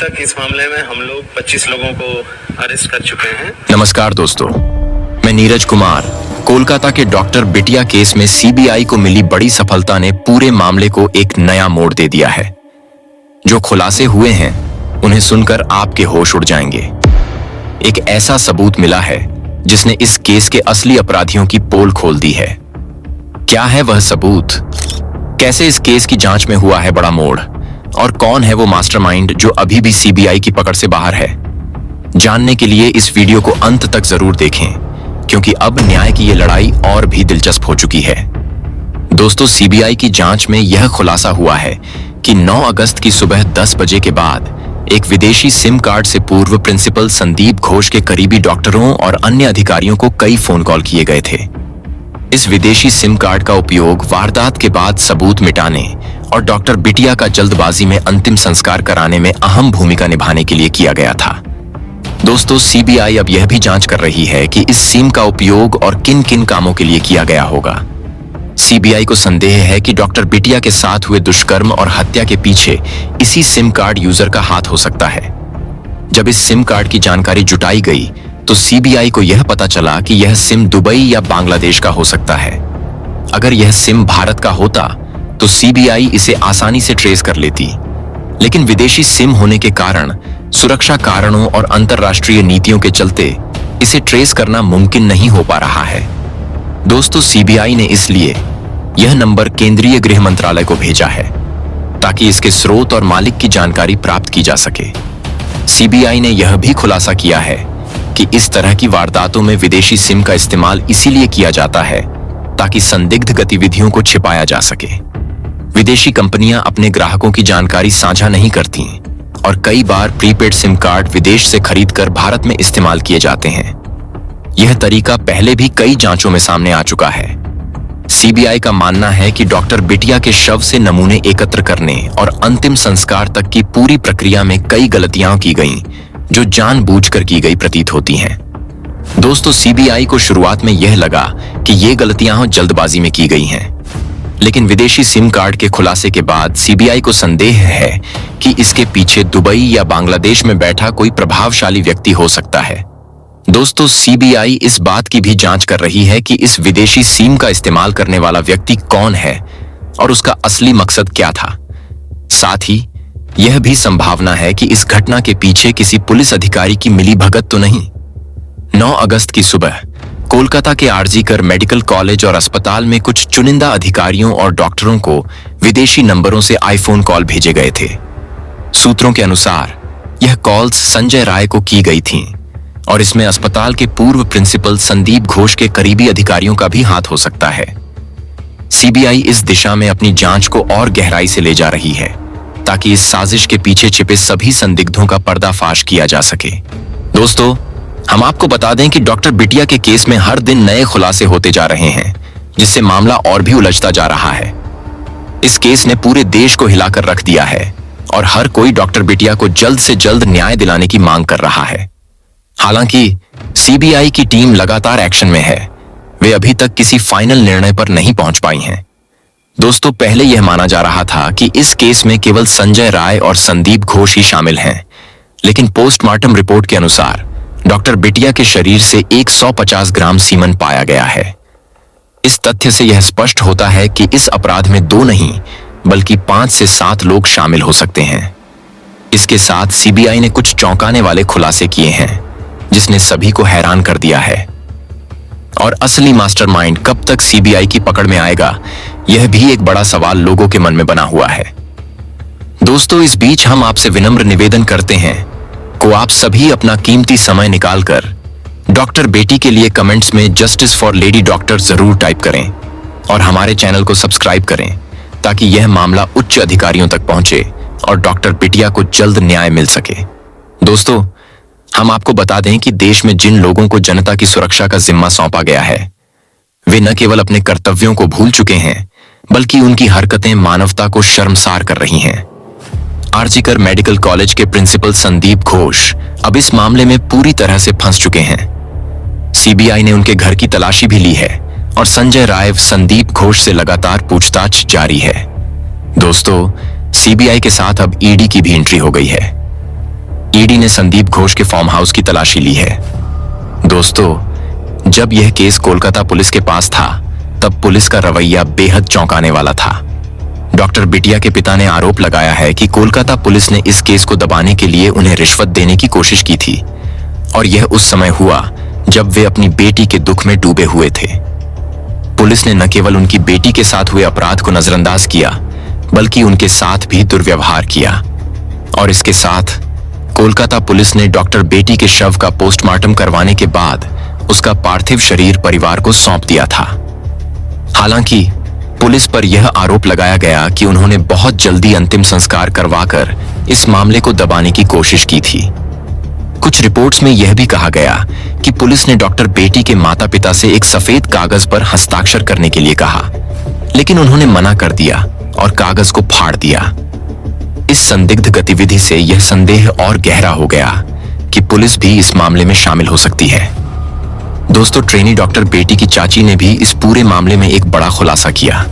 तक इस मामले में हम लोग 25 लोगों को अरेस्ट कर चुके हैं। नमस्कार दोस्तों, मैं नीरज कुमार। कोलकाता के डॉक्टर बिटिया केस में सीबीआई को मिली बड़ी सफलता ने पूरे मामले को एक नया मोड़ दे दिया है। जो खुलासे हुए हैं उन्हें सुनकर आपके होश उड़ जाएंगे। एक ऐसा सबूत मिला है जिसने इस केस के असली अपराधियों की पोल खोल दी है। क्या है वह सबूत? कैसे इस केस की जांच में हुआ है बड़ा मोड़? और कौन है वो मास्टरमाइंड जो अभी भी सीबीआई की पकड़ से बाहर है? जानने के लिए इस वीडियो को अंत तक जरूर देखें, क्योंकि अब न्याय की ये लड़ाई और भी दिलचस्प हो चुकी है। दोस्तों, सीबीआई की जांच में यह खुलासा हुआ है कि 9 अगस्त की सुबह 10 बजे के बाद एक विदेशी सिम कार्ड से पूर्व प्रिंसिपल संदीप घोष के करीबी डॉक्टरों और अन्य अधिकारियों को कई फोन कॉल किए गए थे। इस विदेशी सिम कार्ड का उपयोग वारदात के बाद सबूत मिटाने और डॉक्टर बिटिया का जल्दबाजी में अंतिम संस्कार कराने में अहम भूमिका निभाने के लिए किया गया था। दोस्तों, सीबीआई अब यह भी जांच कर रही है कि इस सिम का उपयोग और किन किन कामों के लिए किया गया होगा। सीबीआई को संदेह है कि डॉक्टर बिटिया के साथ हुए दुष्कर्म और हत्या के पीछे इसी सिम कार्ड यूजर का हाथ हो सकता है। जब इस सिम कार्ड की जानकारी जुटाई गई तो सीबीआई को यह पता चला कि यह सिम दुबई या बांग्लादेश का हो सकता है। अगर यह सिम भारत का होता तो सीबीआई इसे आसानी से ट्रेस कर लेती, लेकिन विदेशी सिम होने के कारण सुरक्षा कारणों और अंतर्राष्ट्रीय नीतियों के चलते इसे ट्रेस करना मुमकिन नहीं हो पा रहा है। दोस्तों, सीबीआई ने इसलिए यह नंबर केंद्रीय गृह मंत्रालय को भेजा है ताकि इसके स्रोत और मालिक की जानकारी प्राप्त की जा सके। सीबीआई ने यह भी खुलासा किया है कि इस तरह की वारदातों में विदेशी सिम का इस्तेमाल इसीलिए किया जाता है ताकि संदिग्ध गतिविधियों को छिपाया जा सके। विदेशी कंपनियां अपने ग्राहकों की जानकारी साझा नहीं करती और कई बार प्रीपेड सिम कार्ड विदेश से खरीदकर भारत में इस्तेमाल किए जाते हैं। यह तरीका पहले भी कई जांचों में सामने आ चुका है। सीबीआई का मानना है कि डॉक्टर बिटिया के शव से नमूने एकत्र करने और अंतिम संस्कार तक की पूरी प्रक्रिया में कई गलतियां की गईं, जो जानबूझकर की गई प्रतीत होती हैं। दोस्तों, सीबीआई को शुरुआत में यह लगा कि ये गलतियां जल्दबाजी में की गई हैं, लेकिन विदेशी सिम कार्ड के खुलासे के बाद सीबीआई को संदेह है कि इसके पीछे दुबई या बांग्लादेश में बैठा कोई प्रभावशाली व्यक्ति हो सकता है। दोस्तों, सीबीआई इस बात की भी जांच कर रही है कि इस विदेशी सिम का इस्तेमाल करने वाला व्यक्ति कौन है और उसका असली मकसद क्या था। साथ ही यह भी संभावना है कि इस घटना के पीछे किसी पुलिस अधिकारी की मिलीभगत तो नहीं। 9 अगस्त की सुबह कोलकाता के आरजीकर मेडिकल कॉलेज और अस्पताल में कुछ चुनिंदा अधिकारियों और डॉक्टरों को विदेशी नंबरों से आईफोन कॉल भेजे गए थे। सूत्रों के अनुसार यह कॉल्स संजय राय को की गई थीं और इसमें अस्पताल के पूर्व प्रिंसिपल संदीप घोष के करीबी अधिकारियों का भी हाथ हो सकता है। सीबीआई इस दिशा में अपनी जांच को और गहराई से ले जा रही है ताकि इस साजिश के पीछे छिपे सभी संदिग्धों का पर्दाफाश किया जा सके। दोस्तों, हम आपको बता दें कि डॉक्टर बिटिया के केस में हर दिन नए खुलासे होते जा रहे हैं, जिससे मामला और भी उलझता जा रहा है। इस केस ने पूरे देश को हिलाकर रख दिया है और हर कोई डॉक्टर बिटिया को जल्द से जल्द न्याय दिलाने की मांग कर रहा है। हालांकि सीबीआई की टीम लगातार एक्शन में है। वे अभी तक किसी फाइनल निर्णय पर नहीं पहुंच पाई हैं। दोस्तों, पहले यह माना जा रहा था कि इस केस में केवल संजय राय और संदीप घोष ही शामिल हैं, लेकिन पोस्टमार्टम रिपोर्ट के अनुसार डॉक्टर बिटिया के शरीर से 150 ग्राम सीमन पाया गया है। इस तथ्य से यह स्पष्ट होता है कि इस अपराध में 2 नहीं बल्कि 5 से 7 लोग शामिल हो सकते हैं। इसके साथ सीबीआई ने कुछ चौंकाने वाले खुलासे किए हैं, जिसने सभी को हैरान कर दिया है। और असली मास्टरमाइंड कब तक सीबीआई की पकड़ में आएगा, यह भी एक बड़ा सवाल लोगों के मन में बना हुआ है। दोस्तों, इस बीच हम आपसे विनम्र निवेदन करते हैं को आप सभी अपना कीमती समय निकालकर डॉक्टर बेटी के लिए कमेंट्स में जस्टिस फॉर लेडी डॉक्टर जरूर टाइप करें और हमारे चैनल को सब्सक्राइब करें ताकि यह मामला उच्च अधिकारियों तक पहुंचे और डॉक्टर बिटिया को जल्द न्याय मिल सके। दोस्तों, हम आपको बता दें कि देश में जिन लोगों को जनता की सुरक्षा का जिम्मा सौंपा गया है, वे न केवल अपने कर्तव्यों को भूल चुके हैं, बल्कि उनकी हरकतें मानवता को शर्मसार कर रही हैं। आरजीकर मेडिकल कॉलेज के प्रिंसिपल संदीप घोष अब इस मामले में पूरी तरह से फंस चुके हैं। सीबीआई ने उनके घर की तलाशी भी ली है और संजय राय संदीप घोष से लगातार पूछताछ जारी है। दोस्तों, सीबीआई के साथ अब ईडी की भी एंट्री हो गई है। ईडी ने संदीप घोष के फार्म हाउस की तलाशी ली है। दोस्तों, जब यह केस कोलकाता पुलिस के पास था, तब पुलिस का रवैया बेहद चौंकाने वाला था। डॉक्टर बिटिया के पिता ने आरोप लगाया है कि कोलकाता पुलिस ने इस केस को दबाने के लिए उन्हें रिश्वत देने की कोशिश की थी, और यह उस समय हुआ जब वे अपनी बेटी के दुख में डूबे हुए थे। पुलिस ने न केवल उनकी बेटी के साथ हुए अपराध को नजरअंदाज किया, बल्कि उनके साथ भी दुर्व्यवहार किया। और इसके साथ कोलकाता पुलिस ने डॉक्टर बेटी के शव का पोस्टमार्टम करवाने के बाद उसका पार्थिव शरीर परिवार को सौंप दिया था। हालांकि पुलिस पर यह आरोप लगाया गया कि उन्होंने बहुत जल्दी अंतिम संस्कार करवाकर इस मामले को दबाने की कोशिश की थी। कुछ रिपोर्ट्स में यह भी कहा गया कि पुलिस ने डॉक्टर बेटी के माता-पिता से एक सफेद कागज पर हस्ताक्षर करने के लिए कहा, लेकिन उन्होंने मना कर दिया और कागज को फाड़ दिया। इस संदिग्ध गतिविधि से यह संदेह और गहरा हो गया कि पुलिस भी इस मामले में शामिल हो सकती है। दोस्तों, ट्रेनी डॉक्टर बेटी की चाची ने भी इस पूरे मामले में एक बड़ा खुलासा किया।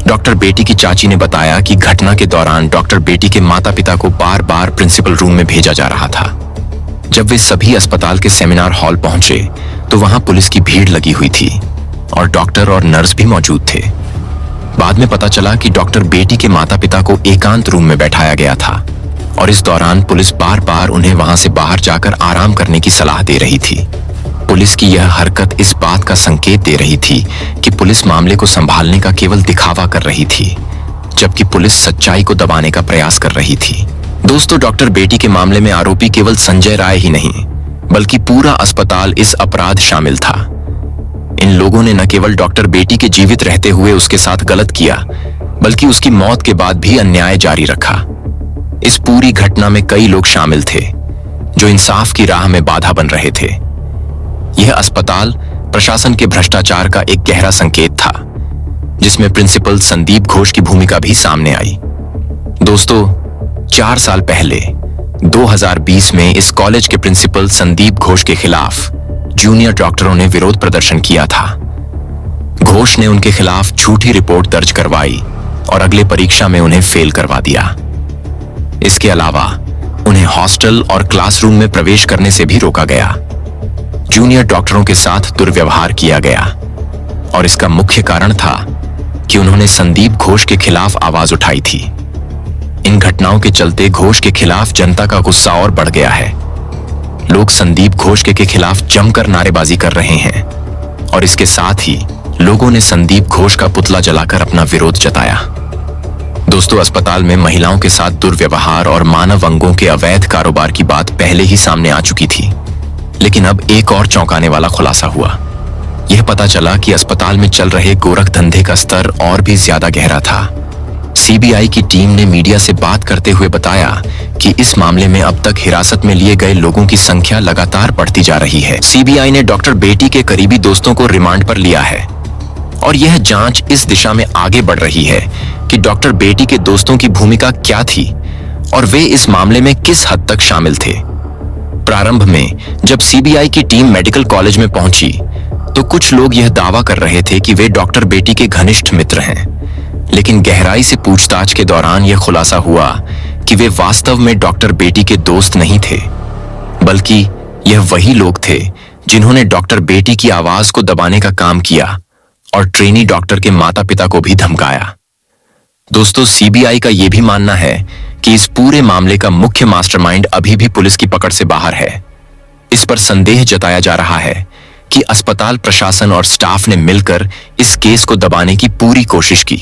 डॉक्टर बेटी की चाची ने बताया कि घटना के दौरान डॉक्टर बेटी के माता-पिता को बार-बार प्रिंसिपल रूम में भेजा जा रहा था। जब वे सभी अस्पताल के सेमिनार हॉल पहुंचे तो वहां पुलिस की भीड़ लगी हुई थी और डॉक्टर और नर्स भी मौजूद थे। बाद में पता चला कि डॉक्टर बेटी के माता-पिता को एकांत रूम में बैठाया गया था और इस दौरान पुलिस बार-बार उन्हें वहां से बाहर जाकर आराम करने की सलाह दे रही थी। पुलिस की यह हरकत इस बात का संकेत दे रही थी कि पुलिस मामले को संभालने का केवल दिखावा कर रही थी, जबकि पुलिस सच्चाई को दबाने का प्रयास कर रही थी। दोस्तों, डॉक्टर बेटी के मामले में आरोपी केवल संजय राय ही नहीं, बल्कि पूरा अस्पताल इस अपराध शामिल था। इन लोगों ने न केवल डॉक्टर बेटी के जीवित रहते हुए उसके साथ गलत किया, बल्कि उसकी मौत के बाद भी अन्याय जारी रखा। इस पूरी घटना में कई लोग शामिल थे जो इंसाफ की राह में बाधा बन रहे थे। यह अस्पताल प्रशासन के भ्रष्टाचार का एक गहरा संकेत था, जिसमें प्रिंसिपल संदीप घोष की भूमिका भी सामने आई। दोस्तों, 4 साल पहले 2020 में इस कॉलेज के प्रिंसिपल संदीप घोष के खिलाफ जूनियर डॉक्टरों ने विरोध प्रदर्शन किया था। घोष ने उनके खिलाफ झूठी रिपोर्ट दर्ज करवाई और अगले परीक्षा में उन्हें फेल करवा दिया। इसके अलावा उन्हें हॉस्टल और क्लासरूम में प्रवेश करने से भी रोका गया। जूनियर डॉक्टरों के साथ दुर्व्यवहार किया गया और इसका मुख्य कारण था कि उन्होंने संदीप घोष के खिलाफ आवाज उठाई थी। इन घटनाओं के चलते घोष के खिलाफ जनता का गुस्सा और बढ़ गया है। लोग संदीप घोष के खिलाफ जमकर नारेबाजी कर रहे हैं और इसके साथ ही लोगों ने संदीप घोष का पुतला जलाकर अपना विरोध जताया। दोस्तों, अस्पताल में महिलाओं के साथ दुर्व्यवहार और मानव अंगों के अवैध कारोबार की बात पहले ही सामने आ चुकी थी, लेकिन अब एक और चौंकाने वाला खुलासा हुआ। यह पता चला कि अस्पताल में चल रहे गोरख धंधे का स्तर और भी ज्यादा गहरा था। सीबीआई की टीम ने मीडिया से बात करते हुए बताया कि इस मामले में अब तक हिरासत में लिए गए लोगों की संख्या लगातार बढ़ती जा रही है। सीबीआई ने डॉक्टर बेटी के करीबी दोस्तों को रिमांड पर लिया है और यह जांच इस दिशा में आगे बढ़ रही है कि डॉक्टर बेटी के दोस्तों की भूमिका क्या थी और वे इस मामले में किस हद तक शामिल थे। प्रारंभ में जब सीबीआई की टीम मेडिकल कॉलेज में पहुंची तो कुछ लोग यह दावा कर रहे थे कि वे डॉक्टर बेटी के घनिष्ठ मित्र हैं, लेकिन गहराई से पूछताछ के दौरान यह खुलासा हुआ कि वे वास्तव में डॉक्टर बेटी के दोस्त नहीं थे, बल्कि यह वही लोग थे जिन्होंने डॉक्टर बेटी की आवाज को दबाने का काम किया और ट्रेनी डॉक्टर के माता-पिता को भी धमकाया। दोस्तों, सीबीआई का यह भी मानना है कि इस पूरे मामले का मुख्य मास्टरमाइंड अभी भी पुलिस की पकड़ से बाहर है। इस पर संदेह जताया जा रहा है कि अस्पताल प्रशासन और स्टाफ ने मिलकर इस केस को दबाने की पूरी कोशिश की।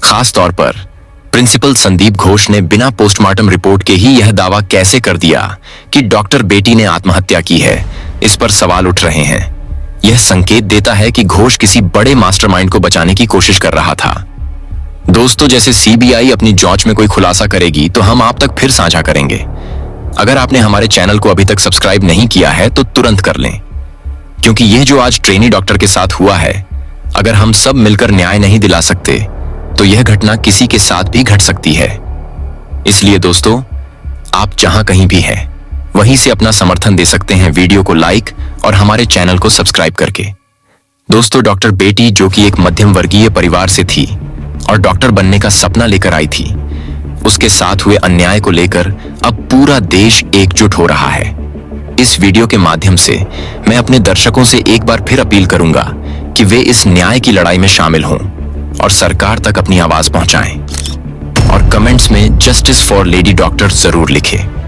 खास तौर पर प्रिंसिपल संदीप घोष ने बिना पोस्टमार्टम रिपोर्ट के ही यह दावा कैसे कर दिया कि डॉक्टर बेटी ने आत्महत्या की है। इस पर सवाल उठ रहे हैं। यह संकेत देता है कि घोष किसी बड़े मास्टरमाइंड को बचाने की कोशिश कर रहा था। दोस्तों, जैसे सीबीआई अपनी जांच में कोई खुलासा करेगी तो हम आप तक फिर साझा करेंगे। अगर आपने हमारे चैनल को अभी तक सब्सक्राइब नहीं किया है तो तुरंत कर लें, क्योंकि यह जो आज ट्रेनी डॉक्टर के साथ हुआ है, अगर हम सब मिलकर न्याय नहीं दिला सकते तो यह घटना किसी के साथ भी घट सकती है। इसलिए दोस्तों, आप जहां कहीं भी हैं, वहीं से अपना समर्थन दे सकते हैं वीडियो को लाइक और हमारे चैनल को सब्सक्राइब करके। दोस्तों, डॉक्टर बेटी, जो कि एक मध्यम वर्गीय परिवार से थी और डॉक्टर बनने का सपना लेकर आई थी, उसके साथ हुए अन्याय को लेकर अब पूरा देश एकजुट हो रहा है। इस वीडियो के माध्यम से मैं अपने दर्शकों से एक बार फिर अपील करूंगा कि वे इस न्याय की लड़ाई में शामिल हों और सरकार तक अपनी आवाज पहुंचाएं और कमेंट्स में जस्टिस फॉर लेडी डॉक्टर जरूर लिखें।